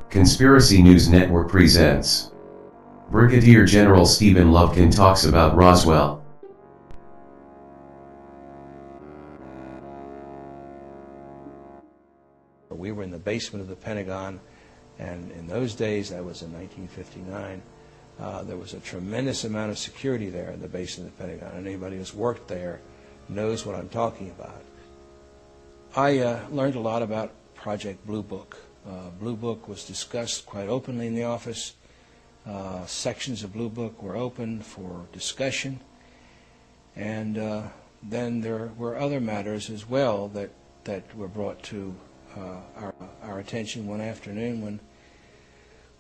Conspiracy News Network presents Brigadier General Stephen Lovekin talks about Roswell. We were in the basement of the Pentagon, and in those days, that was in 1959, there was a tremendous amount of security there in the basement of the Pentagon, and anybody who's worked there knows what I'm talking about. I learned a lot about Project Blue Book. Blue Book was discussed quite openly in the office. Sections of Blue Book were open for discussion, and then there were other matters as well that were brought to our attention one afternoon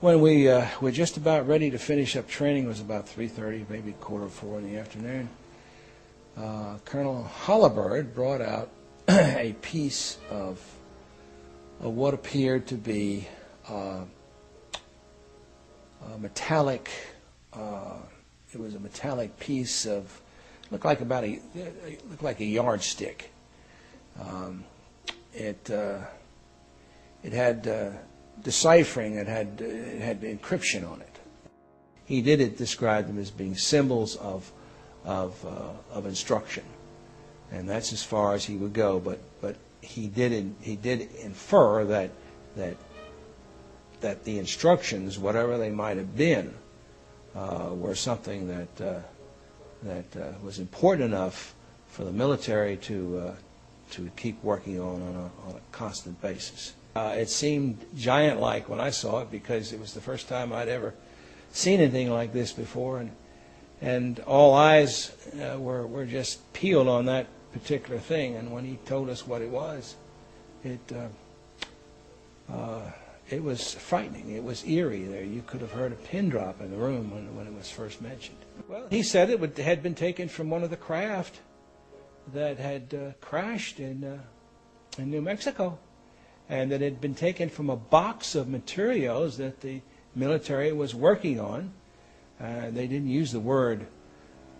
when we were just about ready to finish up training. It was about 3:30, maybe 3:45 in the afternoon. Colonel Hollibird brought out a piece of what appeared to be metallic. It was a metallic piece of looked like a yardstick. It had deciphering. It had encryption on it. He describe them as being symbols of instruction, and that's as far as he would go. But he did infer that the instructions, whatever they might have been, were something that was important enough for the military to keep working on a constant basis. It seemed giant-like when I saw it, because it was the first time I'd ever seen anything like this before, and all eyes were just peeled on that particular thing. And when he told us what it was, it was frightening. It was eerie. There, you could have heard a pin drop in the room when it was first mentioned. Well, he said it had been taken from one of the craft that had crashed in New Mexico, and that it had been taken from a box of materials that the military was working on. They didn't use the word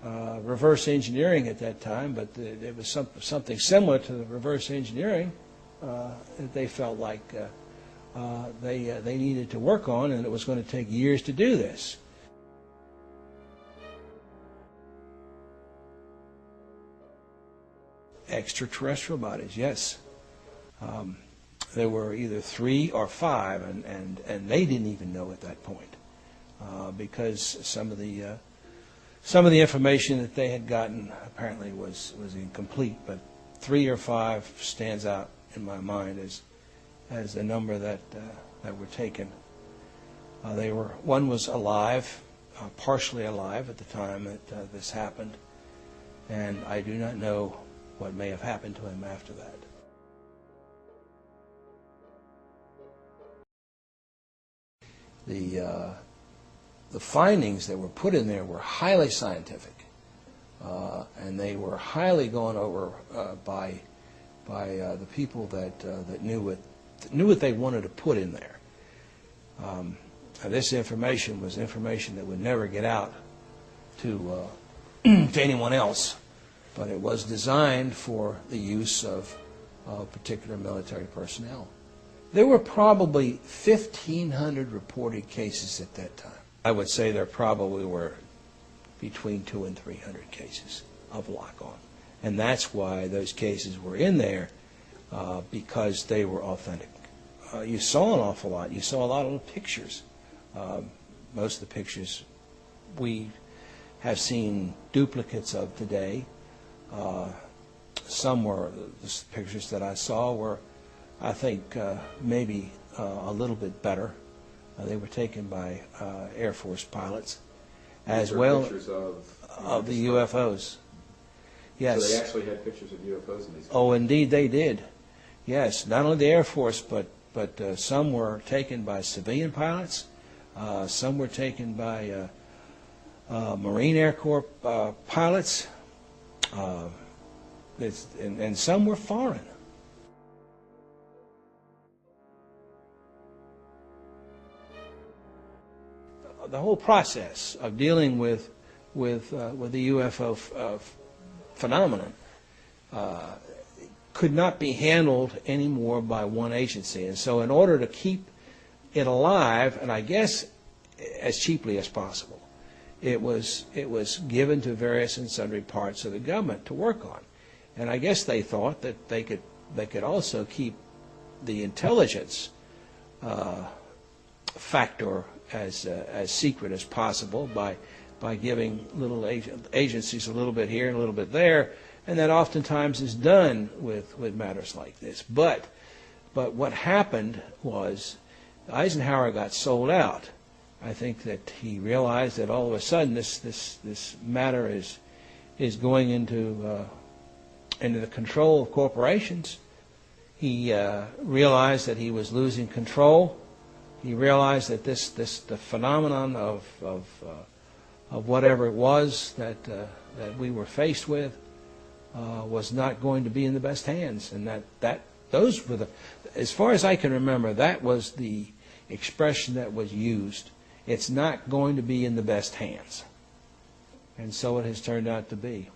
reverse engineering at that time, but it was something similar to the reverse engineering that they felt like they needed to work on, and it was going to take years to do this. Extraterrestrial bodies, yes. There were either 3 or 5, and they didn't even know at that point, because some of the information that they had gotten apparently was incomplete. But 3 or 5 stands out in my mind as the number that were taken. One was alive, partially alive at the time that this happened, and I do not know what may have happened to him after that. The findings that were put in there were highly scientific, and they were highly gone over by the people that knew what they wanted to put in there. This information was information that would never get out to anyone else, but it was designed for the use of particular military personnel. There were probably 1,500 reported cases at that time. I would say there probably were between 200 and 300 cases of lock-on. And that's why those cases were in there, because they were authentic. You saw an awful lot. You saw a lot of the pictures. Most of the pictures we have seen duplicates of today. Some were, the pictures that I saw were, I think, maybe a little bit better. They were taken by Air Force pilots, as well of the UFOs. Yes. So they actually had pictures of UFOs in these. Oh, indeed they did. Yes, not only the Air Force, but some were taken by civilian pilots. Some were taken by Marine Air Corps pilots, and some were foreign. The whole process of dealing with the UFO phenomenon could not be handled anymore by one agency, and so in order to keep it alive, and I guess as cheaply as possible. It was given to various and sundry parts of the government to work on, and I guess they thought that they could also keep the intelligence factor as secret as possible by giving little agencies a little bit here and a little bit there, and that oftentimes is done with matters like this. But what happened was Eisenhower got sold out. I think that he realized that all of a sudden this matter is going into the control of corporations. He realized that he was losing control. He realized that the phenomenon of whatever it was that we were faced with was not going to be in the best hands, and that those were as far as I can remember, that was the expression that was used. It's not going to be in the best hands, and so it has turned out to be.